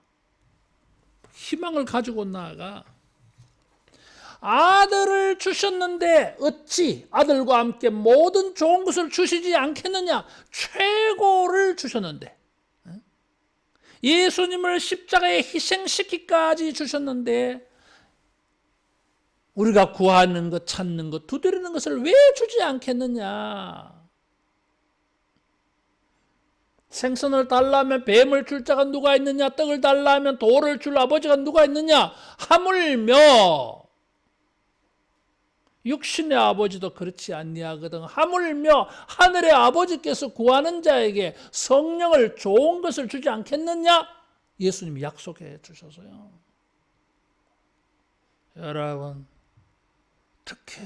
희망을 가지고 나아가 아들을 주셨는데 어찌 아들과 함께 모든 좋은 것을 주시지 않겠느냐. 최고를 주셨는데, 예수님을 십자가에 희생시키기까지 주셨는데 우리가 구하는 것, 찾는 것, 두드리는 것을 왜 주지 않겠느냐. 생선을 달라면 뱀을 줄 자가 누가 있느냐. 떡을 달라면 돌을 줄 아버지가 누가 있느냐. 하물며 육신의 아버지도 그렇지 아니하거든. 하물며 하늘의 아버지께서 구하는 자에게 성령을 좋은 것을 주지 않겠느냐. 예수님이 약속해 주셔서요. 여러분, 어떻게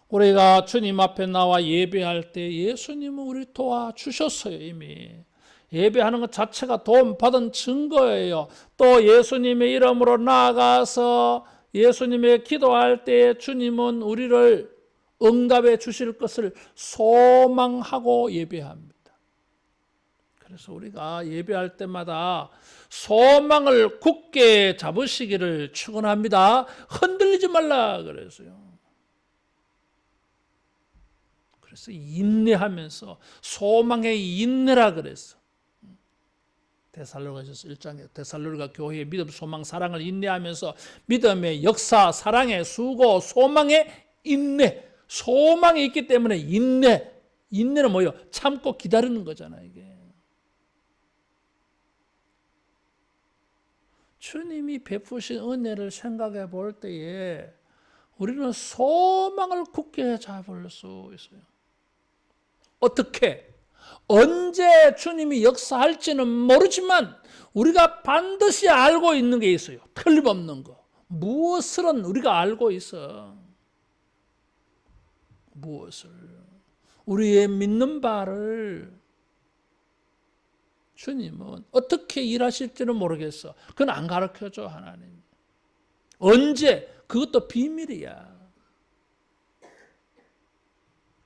우리가 주님 앞에 나와 예배할 때 예수님은 우리 도와주셨어요. 이미 예배하는 것 자체가 도움받은 증거예요. 또 예수님의 이름으로 나아가서 예수님의 기도할 때 주님은 우리를 응답해 주실 것을 소망하고 예배합니다. 그래서 우리가 예배할 때마다 소망을 굳게 잡으시기를 축원합니다. 흔들리지 말라 그랬어요. 그래서 인내하면서 소망의 인내라 그랬어. 데살로니가서 1장에 데살로니가 교회의 믿음, 소망, 사랑을 인내하면서 믿음의 역사, 사랑의 수고, 소망의 인내. 소망이 있기 때문에 인내는 뭐예요? 참고 기다리는 거잖아요, 이게. 주님이 베푸신 은혜를 생각해 볼 때에 우리는 소망을 굳게 잡을 수 있어요. 어떻게? 언제 주님이 역사할지는 모르지만 우리가 반드시 알고 있는 게 있어요. 틀림없는 거. 무엇을은 우리가 알고 있어. 무엇을? 우리의 믿는 바를 주님은 어떻게 일하실지는 모르겠어. 그건 안 가르쳐줘, 하나님. 언제? 그것도 비밀이야.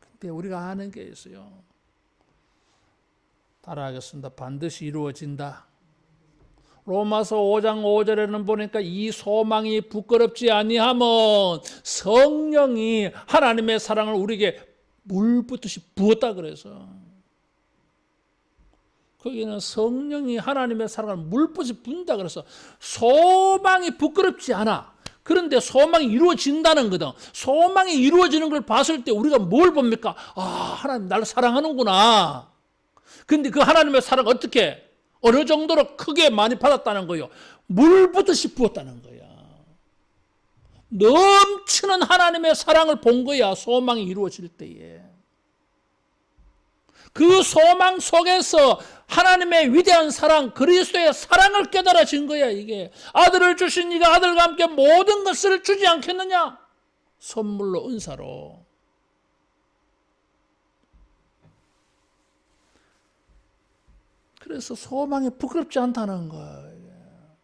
근데 우리가 아는 게 있어요. 따라하겠습니다. 반드시 이루어진다. 로마서 5장 5절에는 보니까 이 소망이 부끄럽지 아니하면 성령이 하나님의 사랑을 우리에게 물붓듯이 부었다 그래서. 거기는 성령이 하나님의 사랑을 물붓이 부은다 그래서 소망이 부끄럽지 않아. 그런데 소망이 이루어진다는 거든. 소망이 이루어지는 걸 봤을 때 우리가 뭘 봅니까? 아, 하나님 나를 사랑하는구나. 근데 그 하나님의 사랑 어떻게? 어느 정도로 크게 많이 받았다는 거예요. 물붓듯이 부었다는 거야. 넘치는 하나님의 사랑을 본 거야. 소망이 이루어질 때에. 그 소망 속에서 하나님의 위대한 사랑, 그리스도의 사랑을 깨달아진 거야, 이게. 아들을 주신 이가 아들과 함께 모든 것을 주지 않겠느냐? 선물로, 은사로. 그래서 소망이 부끄럽지 않다는 거예요.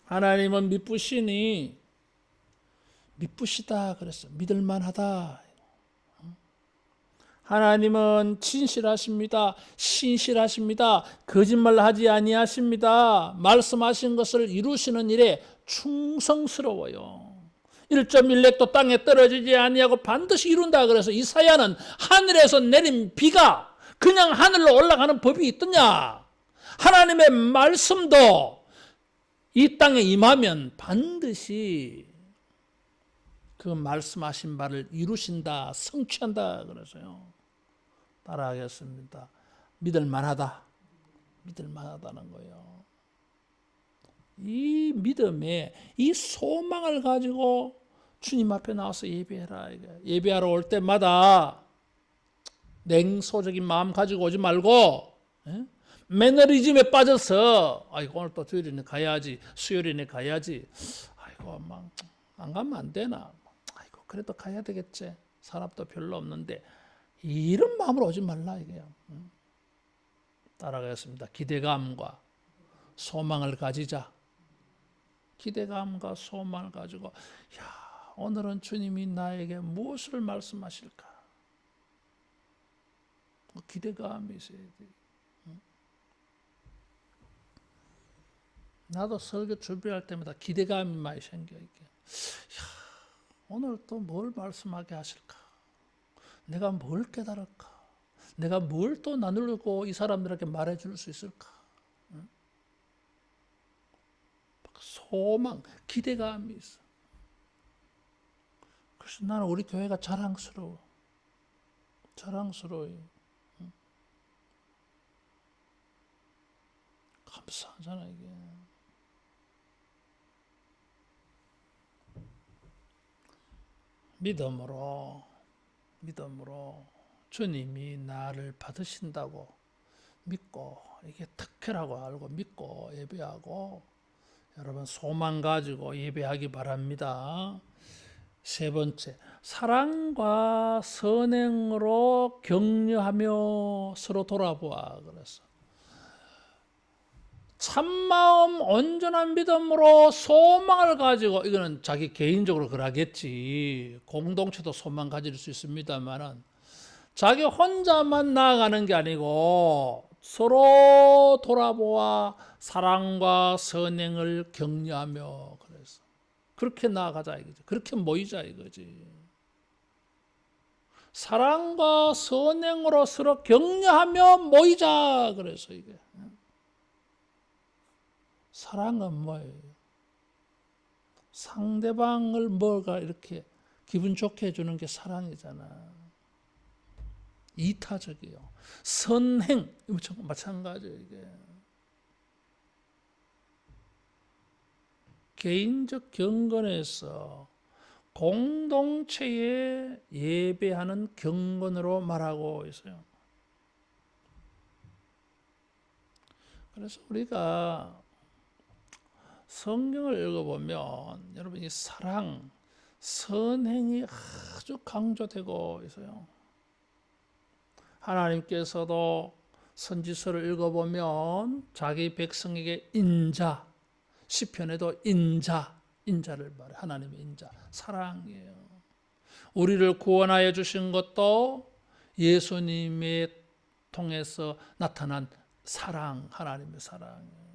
하나님은 미쁘시니 미쁘시다 그랬어. 믿을만하다. 하나님은 진실하십니다. 신실하십니다. 거짓말하지 아니하십니다. 말씀하신 것을 이루시는 일에 충성스러워요. 1.1렉도 땅에 떨어지지 아니하고 반드시 이룬다 그래서 이사야는 하늘에서 내린 비가 그냥 하늘로 올라가는 법이 있더냐? 하나님의 말씀도 이 땅에 임하면 반드시 그 말씀하신 바를 이루신다, 성취한다 그래서요. 따라하겠습니다. 믿을만하다. 믿을만하다는 거예요. 이 믿음에 이 소망을 가지고 주님 앞에 나와서 예배해라. 예배하러 올 때마다 냉소적인 마음 가지고 오지 말고 매너리즘에 빠져서 아이고 오늘 또 주일이네 가야지, 수요일이네 가야지. 아이고 막 안 가면 안 되나? 아이고 그래도 가야 되겠지. 사람도 별로 없는데 이런 마음으로 오지 말라 이게요. 따라가겠습니다. 기대감과 소망을 가지자. 기대감과 소망을 가지고 오늘은 주님이 나에게 무엇을 말씀하실까? 기대감이 있어야 돼. 나도 설교 준비할 때마다 기대감이 많이 생겨. 이게 오늘 또 뭘 말씀하게 하실까? 내가 뭘 깨달을까? 내가 뭘 또 나누고 이 사람들에게 말해줄 수 있을까? 소망, 기대감이 있어. 그래서 나는 우리 교회가 자랑스러워요. 감사하잖아 이게. 믿음으로 주님이 나를 받으신다고 믿고, 이게 특혜라고 알고 믿고 예배하고, 여러분 소망 가지고 예배하기 바랍니다. 세 번째, 사랑과 선행으로 격려하며 서로 돌아보아. 그래서 참마음 온전한 믿음으로 소망을 가지고, 이거는 자기 개인적으로 그러겠지, 공동체도 소망 가질 수 있습니다만은 자기 혼자만 나아가는 게 아니고 서로 돌아보아 사랑과 선행을 격려하며, 그래서 그렇게 나아가자 이거지. 그렇게 모이자 이거지. 사랑과 선행으로 서로 격려하며 모이자. 그래서 이게 사랑은 뭐예요? 상대방을 뭐가 이렇게 기분 좋게 해주는 게 사랑이잖아. 이타적이요. 선행, 마찬가지예요. 이게 개인적 경건에서 공동체에 예배하는 경건으로 말하고 있어요. 그래서 우리가 성경을 읽어보면 여러분 이 사랑, 선행이 아주 강조되고 있어요. 하나님께서도 선지서를 읽어보면 자기 백성에게 인자, 시편에도 인자를 말해. 하나님의 인자, 사랑이에요. 우리를 구원하여 주신 것도 예수님의 통해서 나타난 사랑, 하나님의 사랑이에요.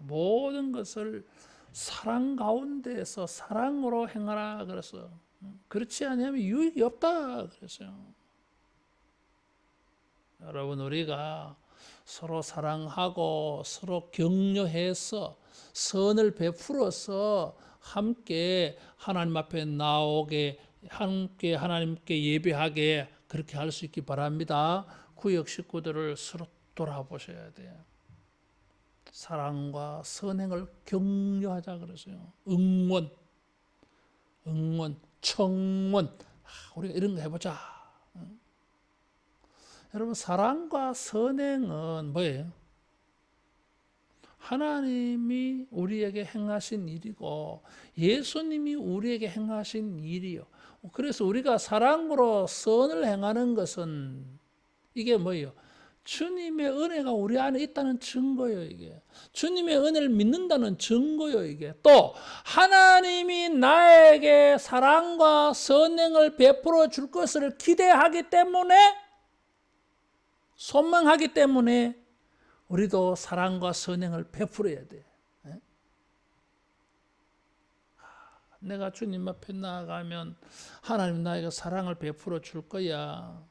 모든 것을 사랑 가운데에서 사랑으로 행하라 그래서, 그렇지 않으면 유익이 없다 그랬어요. 여러분 우리가 서로 사랑하고 서로 격려해서 선을 베풀어서 함께 하나님 앞에 나오게, 함께 하나님께 예배하게, 그렇게 할 수 있기 바랍니다. 구역 식구들을 서로 돌아보셔야 돼요. 사랑과 선행을 격려하자 그랬어요. 응원, 청원, 우리가 이런 거 해보자. 여러분 사랑과 선행은 뭐예요? 하나님이 우리에게 행하신 일이고 예수님이 우리에게 행하신 일이요. 그래서 우리가 사랑으로 선을 행하는 것은 이게 뭐예요? 주님의 은혜가 우리 안에 있다는 증거예요. 이게 주님의 은혜를 믿는다는 증거예요. 이게 또 하나님이 나에게 사랑과 선행을 베풀어 줄 것을 기대하기 때문에, 소망하기 때문에 우리도 사랑과 선행을 베풀어야 돼. 내가 주님 앞에 나아가면 하나님 나에게 사랑을 베풀어 줄 거야.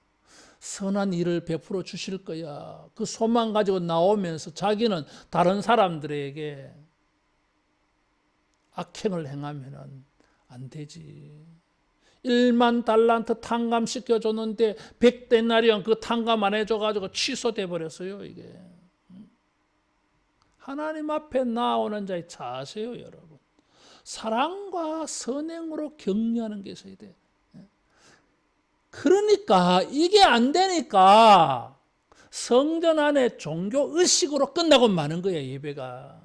선한 일을 베풀어 주실 거야. 그 소망 가지고 나오면서 자기는 다른 사람들에게 악행을 행하면 안 되지. 1만 달란트 탕감시켜 줬는데 100데나리온 그 탕감 안 해줘가지고 취소돼 버렸어요. 이게 하나님 앞에 나오는 자의 자세요. 여러분 사랑과 선행으로 격려하는 게 있어야 돼. 그러니까 이게 안 되니까 성전 안에 종교 의식으로 끝나고 마는 거야. 예배가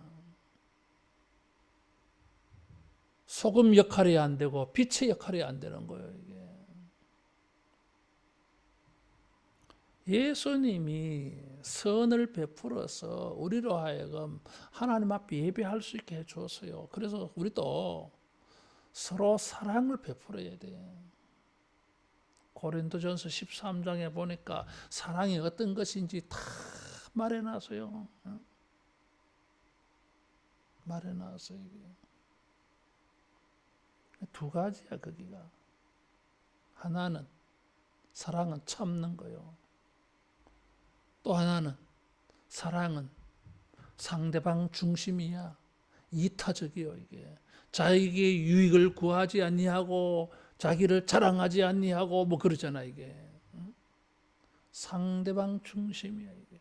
소금 역할이 안 되고 빛의 역할이 안 되는 거예요. 이게 예수님이 선을 베풀어서 우리로 하여금 하나님 앞에 예배할 수 있게 해주었어요. 그래서 우리도 서로 사랑을 베풀어야 돼. 고린도전서 13장에 보니까 사랑이 어떤 것인지 다 말해놨어요. 말해놨어요. 두 가지야 거기가. 하나는 사랑은 참는 거요. 또 하나는 사랑은 상대방 중심이야. 이타적이요 이게. 자기의 유익을 구하지 아니하고 자기를 자랑하지 아니하고 뭐 그러잖아 이게. 상대방 중심이야 이게.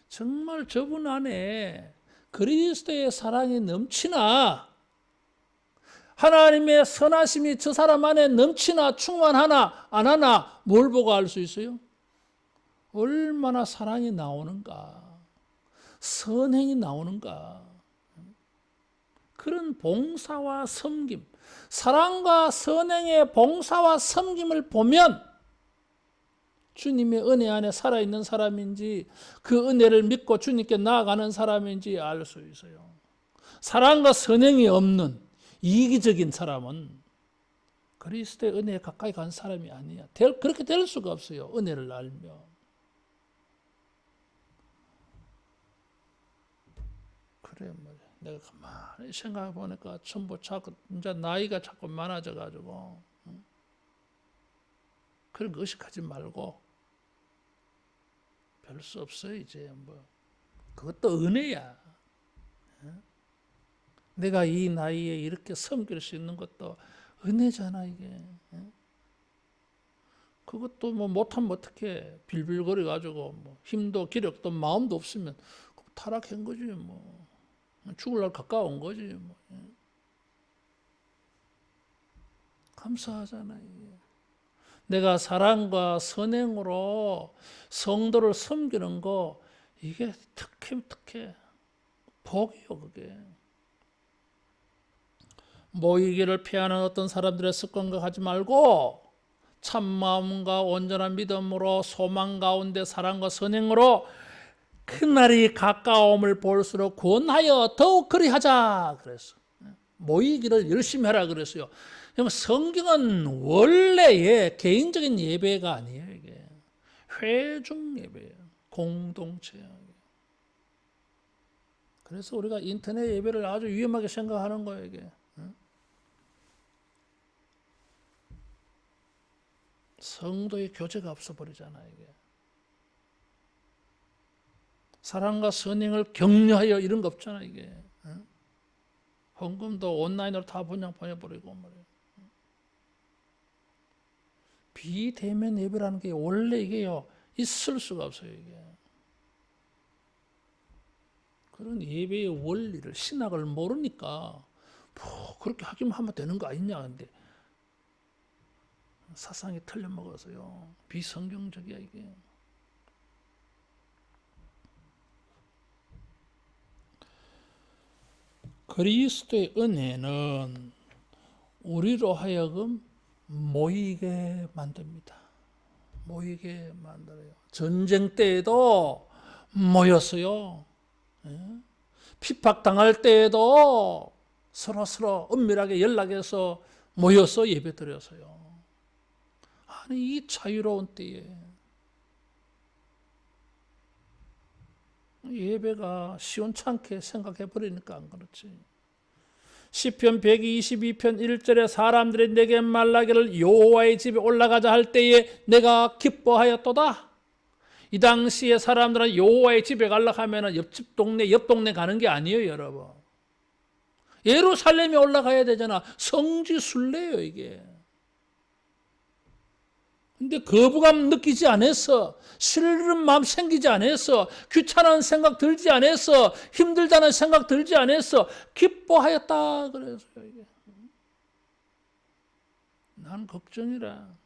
정말 저분 안에 그리스도의 사랑이 넘치나, 하나님의 선하심이 저 사람 안에 넘치나, 충만하나 안 하나 뭘 보고 알 수 있어요? 얼마나 사랑이 나오는가, 선행이 나오는가. 그런 봉사와 섬김, 사랑과 선행의 봉사와 섬김을 보면 주님의 은혜 안에 살아있는 사람인지 그 은혜를 믿고 주님께 나아가는 사람인지 알 수 있어요. 사랑과 선행이 없는 이기적인 사람은 그리스도의 은혜에 가까이 간 사람이 아니야. 그렇게 될 수가 없어요. 은혜를 알면. 그래 말이야. 내가 가만히 생각해 보니까 전부 자꾸 이제 나이가 자꾸 많아져 가지고 그런 거 의식하지 말고 별 수 없어요. 이제 뭐 그것도 은혜야. 내가 이 나이에 이렇게 섬길 수 있는 것도 은혜잖아 이게. 그것도 뭐 못하면 어떻게 빌빌거려 가지고 뭐 힘도 기력도 마음도 없으면 타락한 거지 뭐. 죽을 날 가까운 거지 뭐. 감사하잖아 이게. 내가 사랑과 선행으로 성도를 섬기는 거 이게 특혜 복이요 그게. 모이기를 피하는 어떤 사람들의 습관과 하지 말고 참마음과 온전한 믿음으로 소망 가운데 사랑과 선행으로 그날이 가까움을 볼수록 권하여 더욱 그리하자 그랬어. 모이기를 열심히 하라 그랬어요. 성경은 원래의 개인적인 예배가 아니에요. 이게 회중 예배예요. 공동체예요. 그래서 우리가 인터넷 예배를 아주 위험하게 생각하는 거예요. 이게 성도의 교제가 없어버리잖아. 이게 사랑과 선행을 격려하여 이런 거 없잖아. 이게 헌금도 온라인으로 다 보내버리고 말이에요. 비대면 예배라는 게 원래 이게요 있을 수가 없어요. 이게 그런 예배의 원리를 신학을 모르니까 뭐 그렇게 하기만 하면 되는 거 아니냐. 근데 사상이 틀려먹어서요 비성경적이야 이게. 그리스도의 은혜는 우리로 하여금 모이게 만듭니다. 모이게 만들어요. 전쟁 때에도 모였어요. 핍박당할 때에도 서로 은밀하게 연락해서 모여서 예배드렸어요. 아니 이 자유로운 때에 예배가 시원찮게 생각해 버리니까 안 그렇지. 시편 122편 1절에 사람들이 내게 말하기를 여호와의 집에 올라가자 할 때에 내가 기뻐하였도다. 이 당시에 사람들은 여호와의 집에 가려고 하면 옆집 동네 옆 동네 가는 게 아니에요 여러분. 예루살렘에 올라가야 되잖아. 성지 순례예요 이게. 근데 거부감 느끼지 않았어. 싫은 마음 생기지 않았어. 귀찮은 생각 들지 않았어. 힘들다는 생각 들지 않았어. 기뻐하였다 그랬어요. 이게. 난 걱정이라.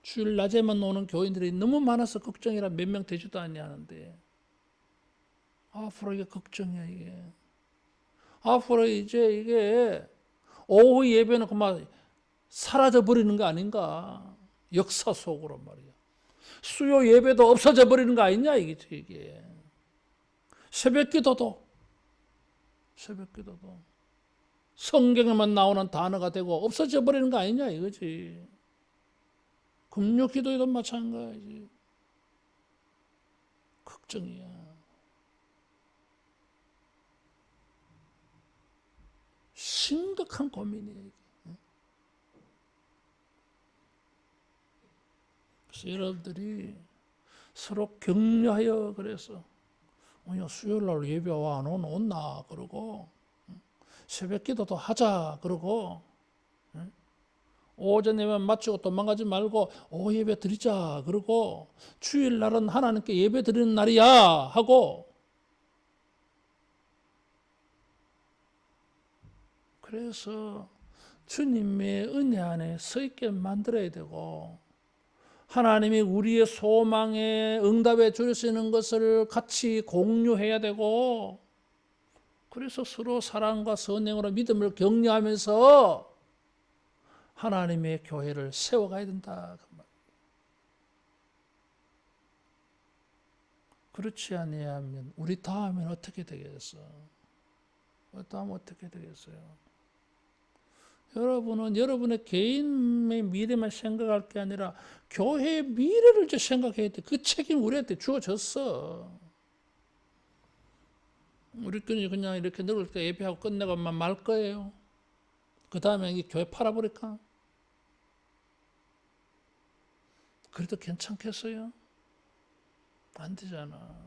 주일 낮에만 오는 교인들이 너무 많아서 걱정이라 몇 명 되지도 않냐는데 앞으로 이게 걱정이야 이게. 앞으로 이제 이게 오후 예배는 그만 사라져 버리는 거 아닌가? 역사 속으로 말이야. 수요 예배도 없어져 버리는 거 아니냐 이게. 새벽 기도도 성경에만 나오는 단어가 되고 없어져 버리는 거 아니냐 이거지. 금요 기도에도 마찬가지. 걱정이야. 심각한 고민이에요. 그래서 여러분들이 서로 격려하여 그래서 수요일날 예배 와 안 온나 그러고 새벽 기도도 하자 그러고 오전 예배 마치고 도망가지 말고 오후 예배 드리자 그러고 주일날은 하나님께 예배 드리는 날이야 하고 그래서 주님의 은혜 안에 서 있게 만들어야 되고 하나님이 우리의 소망에 응답해 주시는 것을 같이 공유해야 되고 그래서 서로 사랑과 선행으로 믿음을 격려하면서 하나님의 교회를 세워가야 된다. 그렇지 아니하면 우리 다음엔 어떻게 되겠어? 다음 어떻게 되겠어요? 여러분은 여러분의 개인의 미래만 생각할 게 아니라 교회의 미래를 이제 생각해야 돼. 그 책임 우리한테 주어졌어. 우리 그냥 이렇게 늙을 때 예배하고 끝내고만 말 거예요. 그 다음에 이 교회 팔아버릴까? 그래도 괜찮겠어요? 안 되잖아.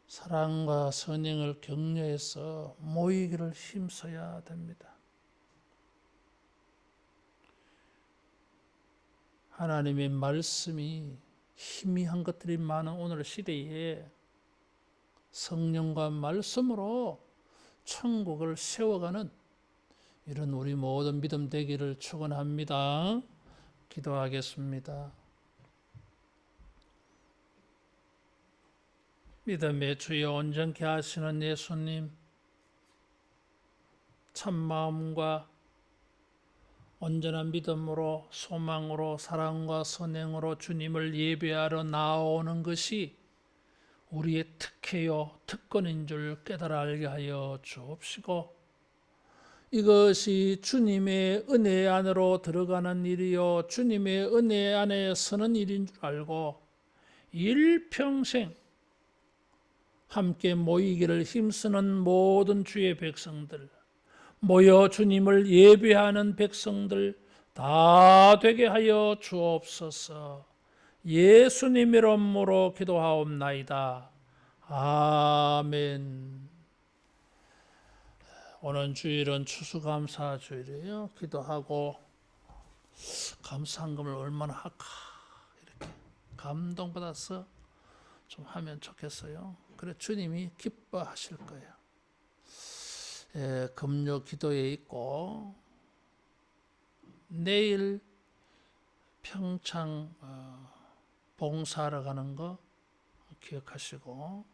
사랑과 선행을 격려해서 모이기를 힘써야 됩니다. 하나님의 말씀이 희미한 것들이 많은 오늘 시대에 성령과 말씀으로 천국을 세워가는 이런 우리 모든 믿음 되기를 축원합니다. 기도하겠습니다. 믿음의 주여 온전케 하시는 예수님, 참마음과 온전한 믿음으로 소망으로 사랑과 선행으로 주님을 예배하러 나오는 것이 우리의 특혜요 특권인 줄 깨달아 알게 하여 주옵시고 이것이 주님의 은혜 안으로 들어가는 일이요 주님의 은혜 안에 서는 일인 줄 알고 일평생 함께 모이기를 힘쓰는 모든 주의 백성들 모여 주님을 예배하는 백성들 다 되게 하여 주옵소서. 예수님 이름으로 기도하옵나이다. 아멘. 오늘 주일은 추수감사 주일이에요. 기도하고 감사한금을 얼마나 할까 이렇게 감동받아서 좀 하면 좋겠어요. 그래 주님이 기뻐하실 거예요. 금요 기도에 있고 내일 평창 봉사하러 가는 거 기억하시고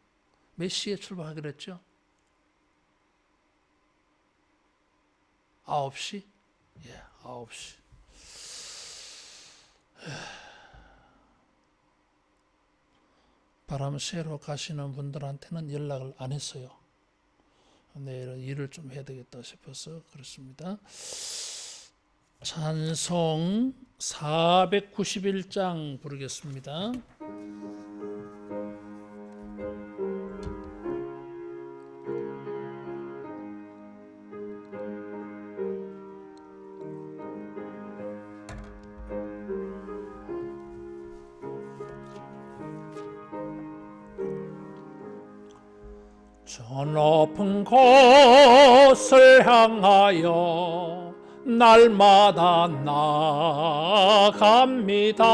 몇 시에 출발하기로 했죠? 9시? 예, 9시. 바람 쐬러 가시는 분들한테는 연락을 안 했어요. 내일은 일을 좀 해야 되겠다 싶어서 그렇습니다. 찬송 491장 부르겠습니다. 저 높은 곳을 향하여 날마다 나아갑니다.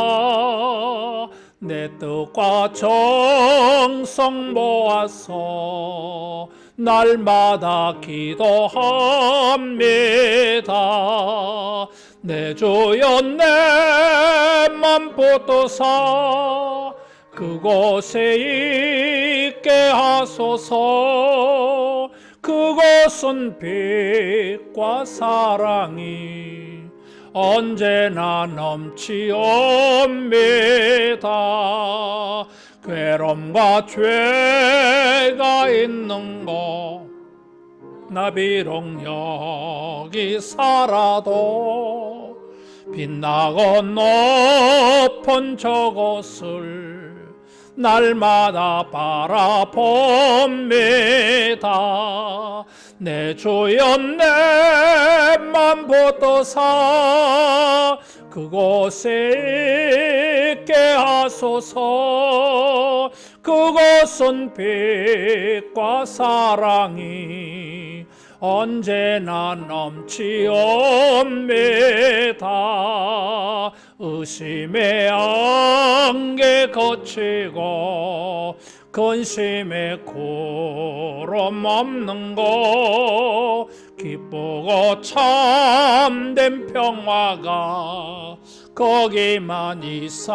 내 뜻과 정성 모아서 날마다 기도합니다. 내 주여 내 맘 붙드사 그곳에 있게 하소서. 그곳은 빛과 사랑이 언제나 넘치옵니다. 괴로움과 죄가 있는 곳 나 비록 여기 살아도 빛나고 높은 저곳을 날마다 바라봅니다. 내 주여 내만 붙드사 그곳에 있게 하소서. 그곳은 빛과 사랑이 언제나 넘치옵니다. 의심의 안개 거치고 근심의 구름 없는 곳 기쁘고 참된 평화가 거기만 있사옵니다.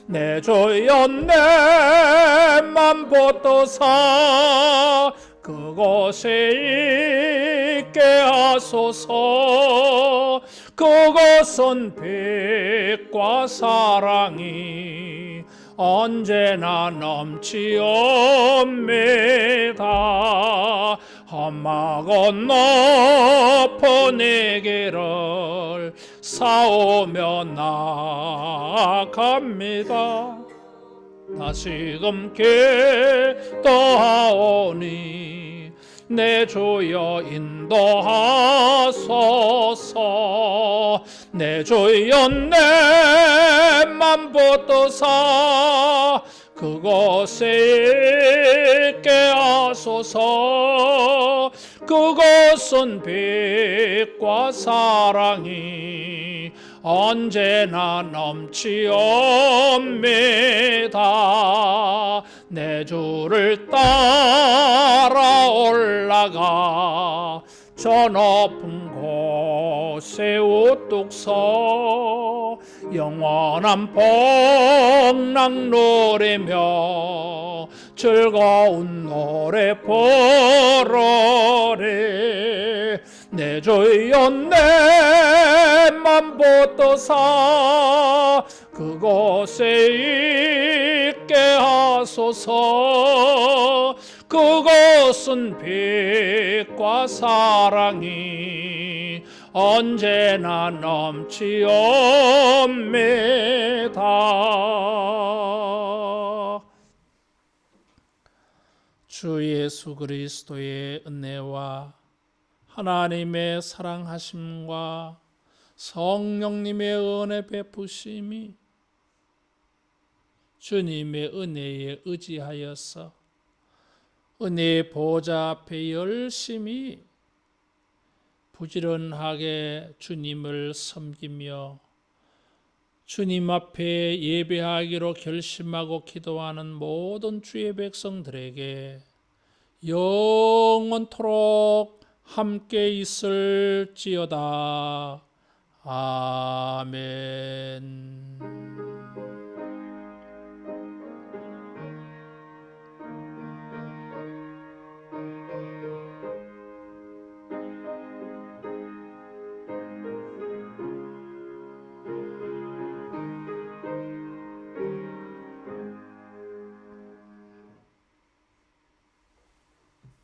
내 주여 내만 붙드사 그곳에 있게 하소서. 그곳은 빛과 사랑이 언제나 넘치옵니다. 험하고 높은 이 길을 싸우며 나아갑니다. 다시금 기도하오니 내 주여 인도하소서. 내 주여 내만 붙드사 그곳에 있게 하소서. 그곳은 빛과 사랑이 언제나 넘치옵니다. 내 주를 따라 올라가 저 높은 곳에 우뚝 서 영원한 복락 누리며 즐거운 노래 부르리. 내 주여 내만 붙드사 그곳에 있게 하소서. 그곳은 빛과 사랑이 언제나 넘치옵니다. 주 예수 그리스도의 은혜와 하나님의 사랑하심과 성령님의 은혜 베푸심이 주님의 은혜에 의지하여서 은혜의 보좌 앞에 열심히 부지런하게 주님을 섬기며 주님 앞에 예배하기로 결심하고 기도하는 모든 주의 백성들에게 영원토록 함께 있을지어다. 아멘.